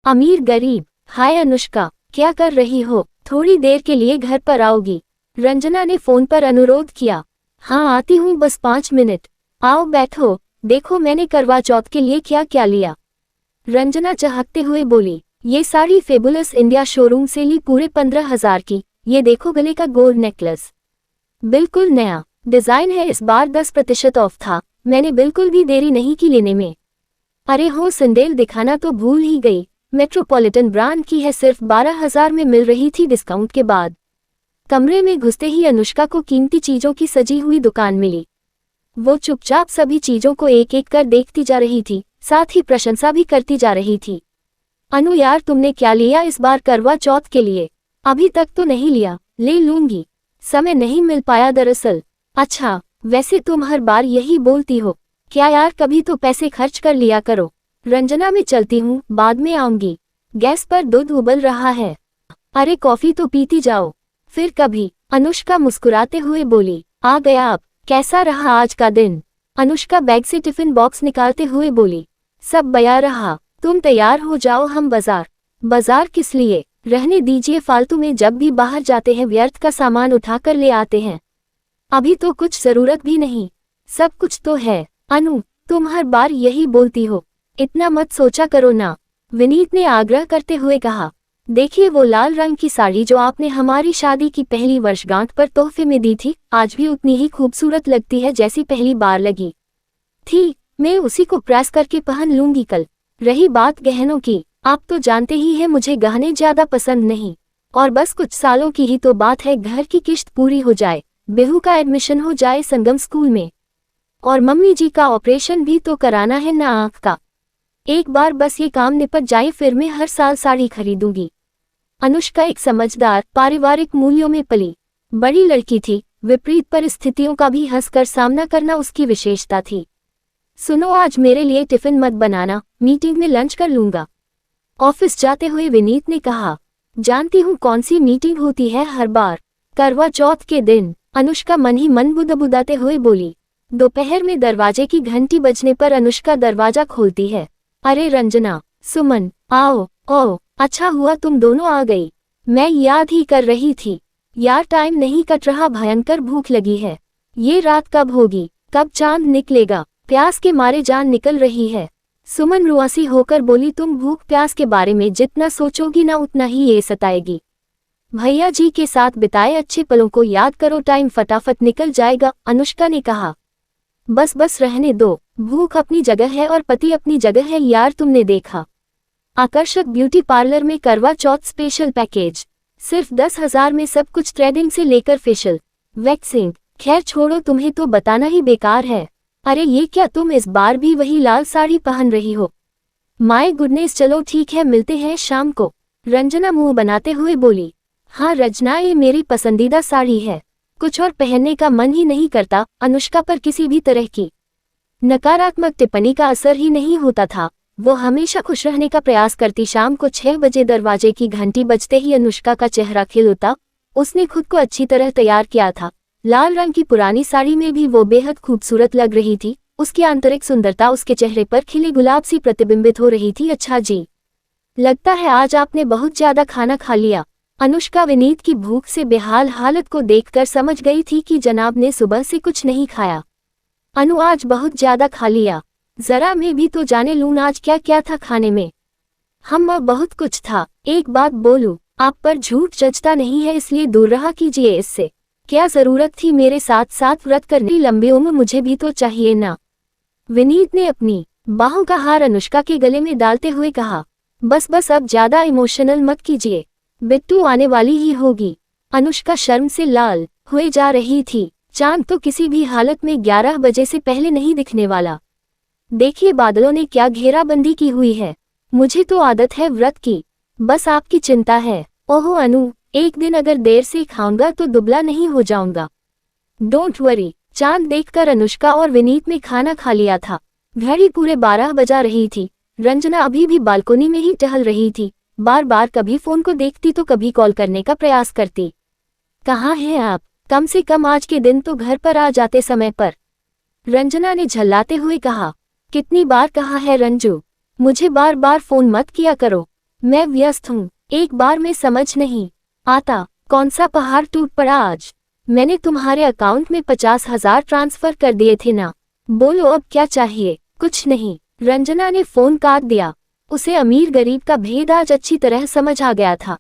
अमीर गरीब। हाय अनुष्का, क्या कर रही हो? थोड़ी देर के लिए घर पर आओगी? रंजना ने फोन पर अनुरोध किया। हाँ आती हूँ, बस 5 मिनट। आओ बैठो, देखो मैंने करवा चौथ के लिए क्या क्या लिया। रंजना चहकते हुए बोली, ये साड़ी फेबुलस इंडिया शोरूम से ली, पूरे 15,000 की। ये देखो गले का गोल्ड नेकलेस, बिल्कुल नया डिजाइन है। इस बार 10% ऑफ था, मैंने बिल्कुल भी देरी नहीं की लेने में। अरे हो, सैंडल दिखाना तो भूल ही गई। मेट्रोपॉलिटन ब्रांड की है, सिर्फ 12,000 में मिल रही थी डिस्काउंट के बाद। कमरे में घुसते ही अनुष्का को कीमती चीजों की सजी हुई दुकान मिली। वो चुपचाप सभी चीजों को एक एक कर देखती जा रही थी, साथ ही प्रशंसा भी करती जा रही थी। अनु यार, तुमने क्या लिया इस बार करवा चौथ के लिए? अभी तक तो नहीं लिया, ले लूंगी, समय नहीं मिल पाया दरअसल। अच्छा, वैसे तुम हर बार यही बोलती हो। क्या यार, कभी तो पैसे खर्च कर लिया करो। रंजना, मैं चलती हूँ, बाद में आऊंगी। गैस पर दूध उबल रहा है। अरे कॉफी तो पीती जाओ, फिर कभी। अनुष्का मुस्कुराते हुए बोली। आ गया आप, कैसा रहा आज का दिन? अनुष्का बैग से टिफिन बॉक्स निकालते हुए बोली। सब बढ़िया रहा, तुम तैयार हो जाओ, हम बाजार किस लिए? रहने दीजिए, फालतू में जब भी बाहर जाते हैं व्यर्थ का सामान उठाकर ले आते हैं। अभी तो कुछ जरूरत भी नहीं, सब कुछ तो है। अनु, तुम हर बार यही बोलती हो, इतना मत सोचा करो ना, विनीत ने आग्रह करते हुए कहा। देखिए वो लाल रंग की साड़ी जो आपने हमारी शादी की पहली वर्षगांठ पर तोहफे में दी थी, आज भी उतनी ही खूबसूरत लगती है जैसी पहली बार लगी थी। मैं उसी को प्रेस करके पहन लूंगी कल। रही बात गहनों की, आप तो जानते ही हैं मुझे गहने ज्यादा पसंद नहीं। और बस कुछ सालों की ही तो बात है, घर की किश्त पूरी हो जाए, बेहू का एडमिशन हो जाए संगम स्कूल में, और मम्मी जी का ऑपरेशन भी तो कराना है ना आंख का। एक बार बस ये काम निपट जाए, फिर मैं हर साल साड़ी खरीदूंगी। अनुष्का एक समझदार, पारिवारिक मूल्यों में पली बड़ी लड़की थी। विपरीत परिस्थितियों का भी हंसकर सामना करना उसकी विशेषता थी। सुनो, आज मेरे लिए टिफिन मत बनाना, मीटिंग में लंच कर लूंगा। ऑफिस जाते हुए विनीत ने कहा। जानती हूँ कौन सी मीटिंग होती है हर बार, करवा चौथ के दिन। अनुष्का मन ही मन बुदबुदाते हुए बोली। दोपहर में दरवाजे की घंटी बजने पर अनुष्का दरवाजा खोलती है। अरे रंजना, सुमन, आओ। ओ, अच्छा हुआ तुम दोनों आ गई, मैं याद ही कर रही थी। यार टाइम नहीं कट रहा, भयंकर भूख लगी है। ये रात कब होगी, कब चांद निकलेगा? प्यास के मारे जान निकल रही है। सुमन रुआसी होकर बोली। तुम भूख प्यास के बारे में जितना सोचोगी ना उतना ही ये सताएगी। भैया जी के साथ बिताए अच्छे पलों को याद करो, टाइम फटाफट निकल जाएगा, अनुष्का ने कहा। बस बस रहने दो, भूख अपनी जगह है और पति अपनी जगह है। यार तुमने देखा आकर्षक ब्यूटी पार्लर में करवा चौथ स्पेशल पैकेज, सिर्फ 10,000 में सब कुछ, थ्रेडिंग से लेकर फेशियल, वैक्सिंग। खैर छोड़ो, तुम्हें तो बताना ही बेकार है। अरे ये क्या, तुम इस बार भी वही लाल साड़ी पहन रही हो? माय गुडनेस, चलो ठीक है, मिलते हैं शाम को। रंजना मुंह बनाते हुए बोली। हाँ रचना, ये मेरी पसंदीदा साड़ी है, कुछ और पहनने का मन ही नहीं करता। अनुष्का पर किसी भी तरह की नकारात्मक टिप्पणी का असर ही नहीं होता था। वो हमेशा खुश रहने का प्रयास करती। शाम को 6 बजे दरवाजे की घंटी बजते ही अनुष्का का चेहरा खिल उठा। उसने खुद को अच्छी तरह तैयार किया था। लाल रंग की पुरानी साड़ी में भी वो बेहद खूबसूरत लग रही थी। उसकी आंतरिक सुंदरता उसके चेहरे पर खिले गुलाब सी प्रतिबिंबित हो रही थी। अच्छा जी, लगता है आज आपने बहुत ज्यादा खाना खा लिया। अनुष्का विनीत की भूख से बेहाल हालत को देखकर समझ गई थी कि जनाब ने सुबह से कुछ नहीं खाया। अनु, आज बहुत ज्यादा खा लिया, जरा मैं भी तो जाने लूं आज क्या क्या था खाने में। हम बहुत कुछ था। एक बात बोलूं, आप पर झूठ जचता नहीं है, इसलिए दूर रहा कीजिए इससे। क्या जरूरत थी मेरे साथ साथ व्रत करने? लंबी उम्र मुझे भी तो चाहिए ना। विनीत ने अपनी बाहों का हार अनुष्का के गले में डालते हुए कहा। बस बस, अब ज्यादा इमोशनल मत कीजिए, बिट्टू आने वाली ही होगी। अनुष्का शर्म से लाल हुए जा रही थी। चांद तो किसी भी हालत में 11 बजे से पहले नहीं दिखने वाला। देखिए बादलों ने क्या घेराबंदी की हुई है। मुझे तो आदत है व्रत की, बस आपकी चिंता है। ओहो अनु, एक दिन अगर देर से खाऊंगा तो दुबला नहीं हो जाऊंगा। Don't worry. चांद देखकर अनुष्का और विनीत ने खाना खा लिया था। घड़ी पूरे 12 बजा रही थी। रंजना अभी भी बालकोनी में ही टहल रही थी। बार बार कभी फोन को देखती तो कभी कॉल करने का प्रयास करती। कहाँ हैं आप? कम से कम आज के दिन तो घर पर आ जाते समय पर, रंजना ने झल्लाते हुए कहा। कितनी बार कहा है रंजू, मुझे बार बार फोन मत किया करो। मैं व्यस्त हूँ, एक बार में समझ नहीं आता। कौन सा पहाड़ टूट पड़ा आज? मैंने तुम्हारे अकाउंट में 50,000 ट्रांसफर कर दिए थे ना। बोलो अब क्या चाहिए? कुछ नहीं। रंजना ने फोन काट दिया। उसे अमीर गरीब का भेद आज अच्छी तरह समझ आ गया था।